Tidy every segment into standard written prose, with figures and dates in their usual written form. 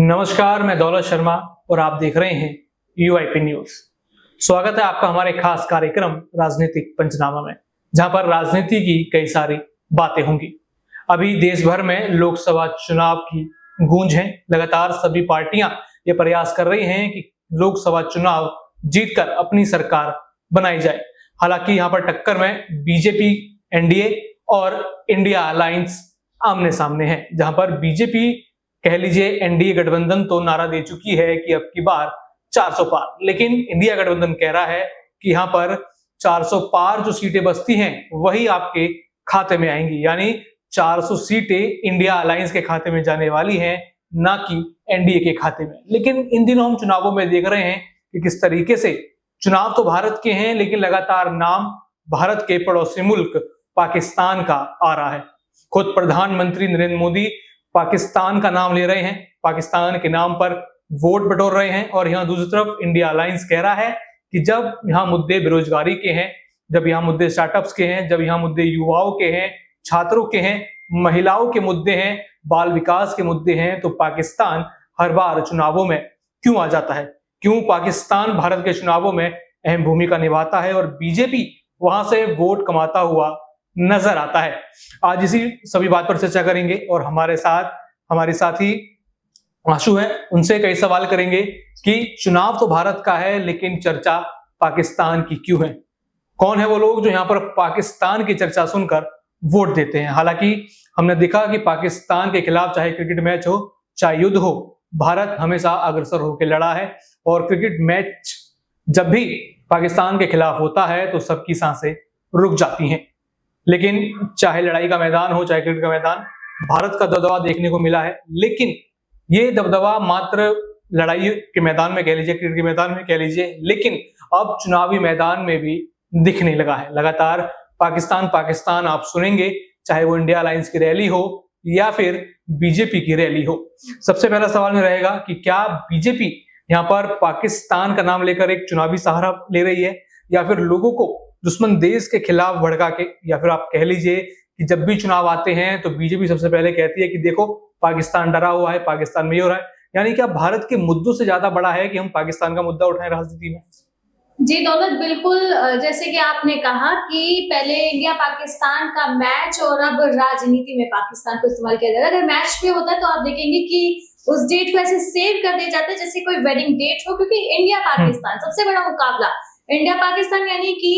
नमस्कार, मैं दौलत शर्मा और आप देख रहे हैं यूआईपी न्यूज। स्वागत है आपका हमारे खास कार्यक्रम राजनीतिक पंचनामा में, जहां पर राजनीति की कई सारी बातें होंगी। अभी देश भर में लोकसभा चुनाव की गूंज है। लगातार सभी पार्टियां ये प्रयास कर रही हैं कि लोकसभा चुनाव जीतकर अपनी सरकार बनाई जाए। हालांकि यहाँ पर टक्कर में बीजेपी, एनडीए और इंडिया अलायंस आमने सामने है, जहां पर बीजेपी कह लीजिए एनडीए गठबंधन तो नारा दे चुकी है कि अब की बार 400 पार, लेकिन इंडिया गठबंधन कह रहा है कि यहाँ पर 400 पार जो सीटें बचती हैं वही आपके खाते में आएंगी, यानी 400 सीटें इंडिया अलायंस के खाते में जाने वाली हैं, ना कि एनडीए के खाते में। लेकिन इन दिनों हम चुनावों में देख रहे हैं कि किस तरीके से चुनाव तो भारत के हैं, लेकिन लगातार नाम भारत के पड़ोसी मुल्क पाकिस्तान का आ रहा है। खुद प्रधानमंत्री नरेंद्र मोदी पाकिस्तान का नाम ले रहे हैं, पाकिस्तान के नाम पर वोट बटोर रहे हैं। और यहाँ दूसरी तरफ इंडिया अलायंस कह रहा है कि जब यहाँ मुद्दे बेरोजगारी के हैं, जब यहाँ मुद्दे स्टार्टअप्स के हैं, जब यहाँ मुद्दे युवाओं के हैं, छात्रों के हैं, महिलाओं के मुद्दे हैं, बाल विकास के मुद्दे हैं, तो पाकिस्तान हर बार चुनावों में क्यों आ जाता है, क्यों पाकिस्तान भारत के चुनावों में अहम भूमिका निभाता है और बीजेपी वहां से वोट कमाता हुआ नजर आता है। आज इसी सभी बात पर चर्चा करेंगे और हमारे साथी आशु हैं, उनसे कई सवाल करेंगे कि चुनाव तो भारत का है, लेकिन चर्चा पाकिस्तान की क्यों है। कौन है वो लोग जो यहाँ पर पाकिस्तान की चर्चा सुनकर वोट देते हैं। हालांकि हमने देखा कि पाकिस्तान के खिलाफ चाहे क्रिकेट मैच हो, चाहे युद्ध हो, भारत हमेशा अग्रसर होकर लड़ा है। और क्रिकेट मैच जब भी पाकिस्तान के खिलाफ होता है तो सबकी सांसें रुक जाती हैं। लेकिन चाहे लड़ाई का मैदान हो, चाहे क्रिकेट का मैदान, भारत का दबदबा देखने को मिला है। लेकिन ये दबदबा मात्र लड़ाई के मैदान में कह लीजिए, क्रिकेट के मैदान में कह लीजिए, लेकिन अब चुनावी मैदान में भी दिखने लगा है। लगातार पाकिस्तान पाकिस्तान आप सुनेंगे, चाहे वो इंडिया अलायंस की रैली हो या फिर बीजेपी की रैली हो। सबसे पहला सवाल में रहेगा कि क्या बीजेपी यहाँ पर पाकिस्तान का नाम लेकर एक चुनावी सहारा ले रही है, या फिर लोगों को दुश्मन देश के खिलाफ भड़का के, या फिर आप कह लीजिए कि जब भी चुनाव आते हैं तो बीजेपी सबसे पहले कहती है कि देखो पाकिस्तान डरा हुआ है, पाकिस्तान में ये हो रहा है। यानी कि अब भारत के मुद्दों से ज्यादा बड़ा है कि हम पाकिस्तान का मुद्दा उठाएं राजनीति में। जी दौलत, बिल्कुल। जैसे कि आपने कहा कि पहले इंडिया पाकिस्तान का मैच और अब राजनीति में पाकिस्तान को इस्तेमाल किया जाएगा। अगर मैच भी होता है तो आप देखेंगे कि उस डेट को ऐसे सेव कर दिया जाता है जैसे कोई वेडिंग डेट हो, क्योंकि इंडिया पाकिस्तान सबसे बड़ा मुकाबला इंडिया पाकिस्तान, यानी कि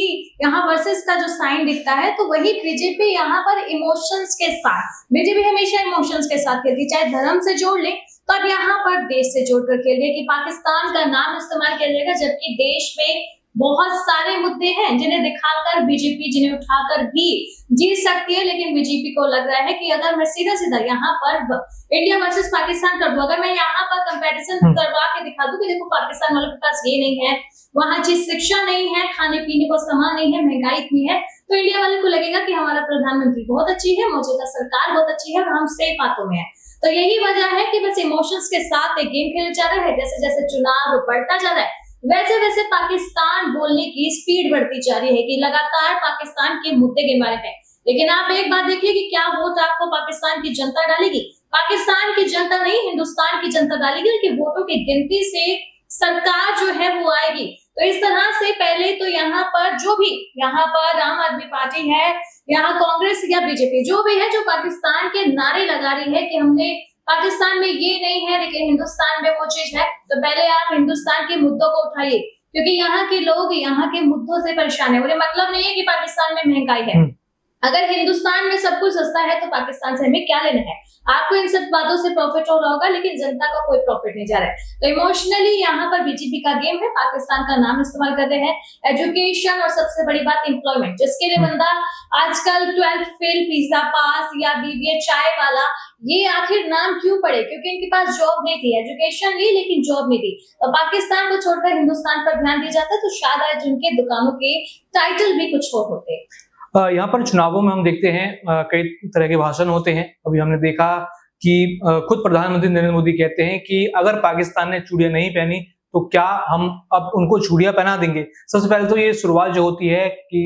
यहाँ वर्सेस का जो साइन दिखता है तो वही बीजेपी यहाँ पर इमोशंस के साथ, बीजेपी हमेशा इमोशंस के साथ खेलती, चाहे धर्म से जोड़ ले तो अब यहाँ पर देश से जोड़कर खेल रही है कि पाकिस्तान का नाम इस्तेमाल किया जाएगा, जबकि देश में बहुत सारे मुद्दे हैं जिन्हें दिखाकर बीजेपी, जिन्हें उठाकर भी जीत सकती है। लेकिन बीजेपी को लग रहा है कि अगर मैं सीधा सीधा यहाँ पर इंडिया वर्सेस पाकिस्तान कर दूं, अगर मैं यहाँ पर कंपैरिजन करवा के दिखा दूं कि देखो पाकिस्तान वालों के पास ये नहीं है, वहां अच्छी शिक्षा नहीं है, खाने पीने को सामान नहीं है, महंगाई इतनी है, तो इंडिया वाले को लगेगा कि हमारा प्रधानमंत्री बहुत अच्छी है, मौजूदा सरकार बहुत अच्छी है और हम सेफ हाथों में है। तो यही वजह है कि बस इमोशंस के साथ एक गेम खेला जा रहा है। जैसे जैसे चुनाव बढ़ता जा रहा है वैसे वैसे पाकिस्तान बोलने की स्पीड बढ़ती जा रही है कि लगातार पाकिस्तान के मुद्दे के बारे में। लेकिन आप एक बात देखिए कि क्या वोट आपको पाकिस्तान की जनता डालेगी? पाकिस्तान की जनता नहीं, हिंदुस्तान की जनता डालेगी, उनके वोटों की गिनती से सरकार जो है वो आएगी। तो इस तरह से पहले तो यहाँ पर जो भी यहाँ पर आम आदमी पार्टी है, यहाँ कांग्रेस या बीजेपी जो भी है, जो पाकिस्तान के नारे लगा रही है कि हमने पाकिस्तान में ये नहीं है लेकिन हिंदुस्तान में वो चीज है, तो पहले आप हिंदुस्तान के मुद्दों को उठाइए, क्योंकि यहाँ के लोग यहाँ के मुद्दों से परेशान है। उन्हें मतलब नहीं है कि पाकिस्तान में महंगाई है। अगर हिंदुस्तान में सब कुछ सस्ता है तो पाकिस्तान से हमें क्या लेना है? आपको इन सब बातों से प्रॉफिट हो रहा होगा, लेकिन जनता का कोई प्रॉफिट नहीं जा रहा है। तो इमोशनली यहाँ पर बीजेपी का गेम है, पाकिस्तान का नाम इस्तेमाल कर रहे हैं। एजुकेशन और सबसे बड़ी बात एम्प्लॉयमेंट, जिसके लिए बंदा आजकल 12th फेल, पिज्जा पास या बीबीए चाय वाला, ये आखिर नाम क्यों पड़े? क्योंकि इनके पास जॉब नहीं थी, एजुकेशन ली लेकिन जॉब नहीं थी। तो पाकिस्तान को छोड़कर हिंदुस्तान पर ध्यान दिया जाता तो शायद आज उनके दुकानों के टाइटल भी कुछ और होते। यहाँ पर चुनावों में हम देखते हैं कई तरह के भाषण होते हैं। अभी हमने देखा कि खुद प्रधानमंत्री नरेंद्र मोदी कहते हैं कि अगर पाकिस्तान ने चूड़ियां नहीं पहनी तो क्या हम अब उनको चूड़ियां पहना देंगे। सबसे पहले तो ये शुरुआत जो होती है कि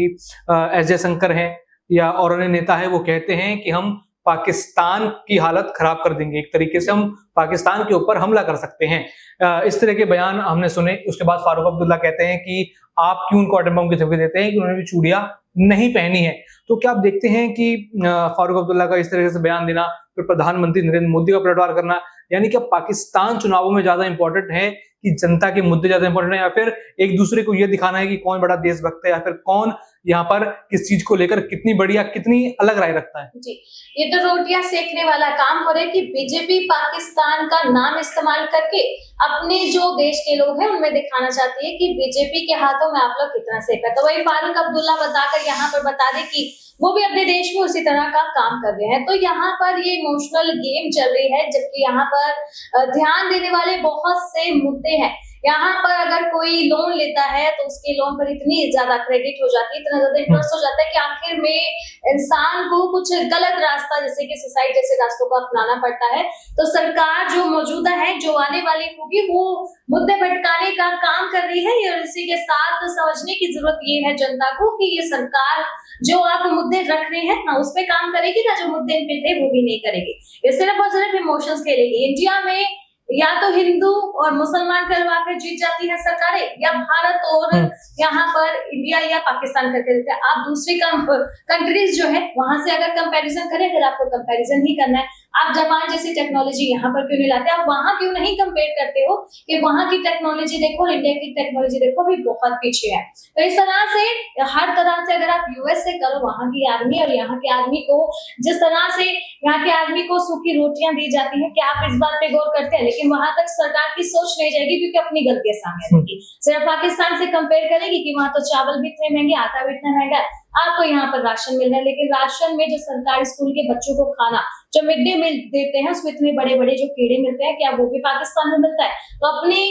एस जयशंकर है या और अन्य नेता है वो कहते हैं कि हम पाकिस्तान की हालत खराब कर देंगे, एक तरीके से हम पाकिस्तान के ऊपर हमला कर सकते हैं। इस तरह के बयान हमने सुने। उसके बाद फारूक अब्दुल्ला कहते हैं कि आप क्यों उनको एटम बम की धमकी देते हैं कि उन्होंने भी चूड़ियां नहीं पहनी है। तो क्या आप देखते हैं कि फारूक अब्दुल्ला का इस तरह से बयान देना, फिर प्रधानमंत्री नरेंद्र मोदी का पलटवार करना, यानी कि पाकिस्तान चुनावों में ज्यादा इंपॉर्टेंट है कि जनता के मुद्दे ज्यादा इंपॉर्टेंट है, या फिर एक दूसरे को यह दिखाना है कि कौन बड़ा देशभक्त है, या फिर कौन यहाँ पर किस चीज को लेकर कितनी बढ़िया कितनी अलग राय रखता है? जी, ये तो रोटियां सेकने वाला काम हो रहा है कि बीजेपी पाकिस्तान का नाम इस्तेमाल करके अपने जो देश के लोग हैं उनमें दिखाना चाहती है कि बीजेपी के हाथों में आप लोग कितना सेफ है। तो वही फारूक अब्दुल्ला बताकर यहाँ पर बता दे कि वो भी अपने देश में उसी तरह का काम कर रहे हैं। तो यहाँ पर ये इमोशनल गेम चल रही है, जबकि यहाँ पर ध्यान देने वाले बहुत से मुद्दे हैं। यहाँ पर अगर कोई लोन लेता है तो उसके लोन पर इतनी ज्यादा क्रेडिट हो जाती है, इतना ज्यादा इंटरेस्ट हो जाता है कि आखिर में इंसान को कुछ गलत रास्ता जैसे कि सुसाइड जैसे रास्तों को अपनाना पड़ता है। तो सरकार जो मौजूदा है, जो आने वाली होगी, वो मुद्दे भटकाने का काम कर रही है। और इसी के साथ समझने की जरूरत ये है जनता को कि ये सरकार जो आप मुद्दे रख रहे हैं ना उस पे काम करेगी, ना जो मुद्दे इन पे थे वो भी नहीं करेगी। ये सिर्फ और सिर्फ इमोशंस खेलेगी। इंडिया में या तो हिंदू और मुसलमान करवा कर जीत जाती है सरकारें, या भारत और यहाँ पर इंडिया या पाकिस्तान करके देते हैं। आप दूसरी कंट्रीज जो है वहां से अगर कंपैरिजन करें, अगर आपको कंपैरिजन ही करना है, आप जापान जैसी टेक्नोलॉजी यहाँ पर क्यों नहीं लाते? आप वहां क्यों नहीं कंपेयर करते हो कि वहां की टेक्नोलॉजी देखो और इंडिया की टेक्नोलॉजी देखो, भी बहुत पीछे है। तो इस तरह से हर तरह से अगर आप यूएस से करो, वहां की आर्मी और यहाँ के आर्मी को जिस तरह से यहाँ के आर्मी को सूखी रोटियां दी जाती है, क्या आप इस बात पे गौर करते हैं? लेकिन वहां तक सरकार की सोच नहीं जाएगी क्योंकि अपनी गलतियां सामने आएगी। सिर्फ पाकिस्तान से कंपेयर करेगी कि वहां तो चावल भी इतने महंगे, आटा भी इतना महंगा, आपको यहाँ पर राशन मिल रहा है, लेकिन राशन में जो सरकारी स्कूल के बच्चों को खाना जो मिड डे मील देते हैं उसमें इतने बड़े बड़े जो कीड़े मिलते हैं, क्या वो भी पाकिस्तान में मिलता है? तो अपनी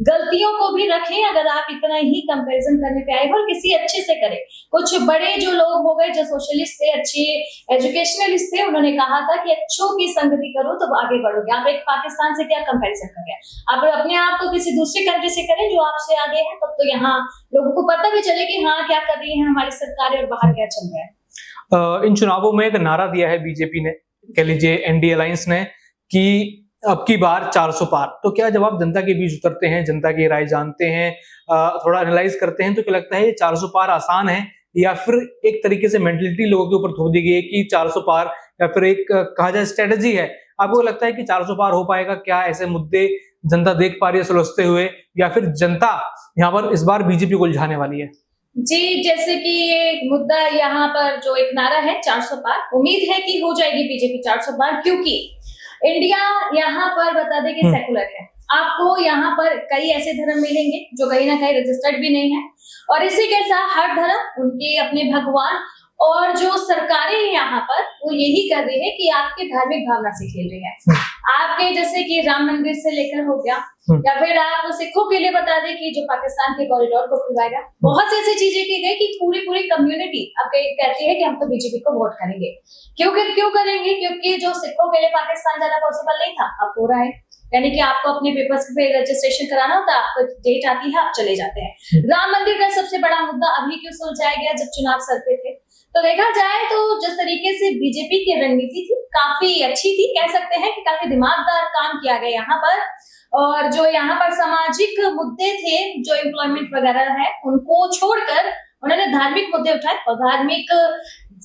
गलतियों को भी रखें। अगर आप इतना ही कंपैरिजन करने पे आए हो, और किसी अच्छे से करें। कुछ बड़े जो लोग हो गए जो सोशलिस्ट थे, अच्छे एजुकेशनलिस्ट थे, उन्होंने कहा था कि अच्छों की संगति करो तो आगे बढ़ोगे। आप एक पाकिस्तान से क्या कंपैरिजन कर रहे हैं? आप अपने आप को किसी दूसरी कंट्री से करें जो आपसे आगे है, तब तो यहाँ लोगों को पता भी चले कि हाँ क्या कर रही है हमारी सरकार और बाहर क्या चल रहा है। इन चुनावों में एक नारा दिया है बीजेपी ने, कह लीजिए एनडीए अलायंस ने, कि अब की बार 400 पार। तो क्या जब आप जनता के बीच उतरते हैं, जनता की राय जानते हैं, थोड़ा एनालाइज करते हैं, तो क्या लगता है ये 400 पार आसान है, या फिर एक तरीके से मेंटलिटी लोगों के ऊपर थोप दी गई है कि 400 पार, या फिर एक कहा जाए स्ट्रेटेजी है? आपको लगता है कि 400 पार हो पाएगा? क्या ऐसे मुद्दे जनता देख पा रही है सुलझते हुए, या फिर जनता यहाँ पर इस बार बीजेपी को उलझाने वाली है? जी, जैसे कि ये मुद्दा यहाँ पर जो एक नारा है 400 पार, उम्मीद है कि हो जाएगी बीजेपी 400 पार, क्योंकि इंडिया यहाँ पर बता दें कि सेकुलर है। आपको यहाँ पर कई ऐसे धर्म मिलेंगे जो कहीं ना कहीं रजिस्टर्ड भी नहीं है, और इसी के साथ हर धर्म उनके अपने भगवान, और जो सरकारें यहाँ पर वो यही कर रही है कि आपके धार्मिक भावना से खेल रही है। आपके जैसे कि राम मंदिर से लेकर हो गया, या फिर आप सिखों के लिए बता दें कि जो पाकिस्तान के कॉरिडोर को खुलवाएगा, बहुत सी ऐसी चीजें की गई कि पूरी कम्युनिटी अब कहती है कि हम तो बीजेपी को वोट करेंगे। क्यों करेंगे? क्योंकि जो सिखों के लिए पाकिस्तान जाना पॉसिबल नहीं था, अब हो रहा है। यानी कि आपको अपने पेपर्स पे रजिस्ट्रेशन कराना होता है, आपको डेट आती है, आप चले जाते हैं। राम मंदिर का सबसे बड़ा मुद्दा अभी क्यों सुलझाया गया जब चुनाव सर पे थे? तो देखा जाए तो जिस तरीके से बीजेपी की रणनीति थी काफी अच्छी थी, कह सकते हैं कि काफी दिमागदार काम किया गया यहाँ पर। और जो यहाँ पर सामाजिक मुद्दे थे, जो एम्प्लॉयमेंट वगैरह है, उनको छोड़कर उन्होंने धार्मिक मुद्दे उठाए। और धार्मिक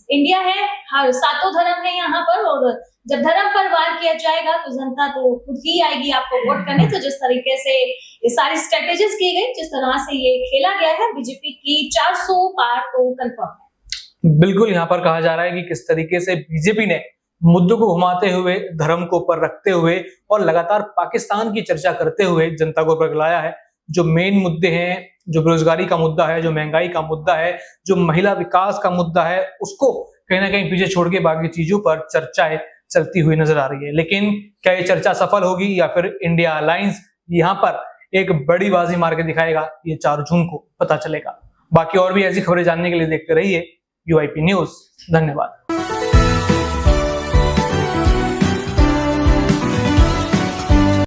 इंडिया है, हर 7 धर्म है यहाँ पर, और जब धर्म पर वार किया जाएगा तो जनता तो खुद ही आएगी आपको वोट करने। तो जिस तरीके से ये सारी स्ट्रेटेजीज की गई, जिस तरह से ये खेला गया है, बीजेपी की 400 पार तो कंफर्म है। बिल्कुल, यहाँ पर कहा जा रहा है कि किस तरीके से बीजेपी ने मुद्दों को घुमाते हुए, धर्म को ऊपर रखते हुए और लगातार पाकिस्तान की चर्चा करते हुए जनता को पगलाया है। जो मेन मुद्दे हैं, जो बेरोजगारी का मुद्दा है, जो महंगाई का मुद्दा है, जो महिला विकास का मुद्दा है, उसको कहीं ना कहीं पीछे छोड़ के बाकी चीजों पर चर्चाएं चलती हुई नजर आ रही है। लेकिन क्या ये चर्चा सफल होगी, या फिर इंडिया अलायंस यहाँ पर एक बड़ी बाजी मार के दिखाएगा? ये 4 जून को पता चलेगा। बाकी और भी ऐसी खबरें जानने के लिए देखते रहिए UIP न्यूज। धन्यवाद।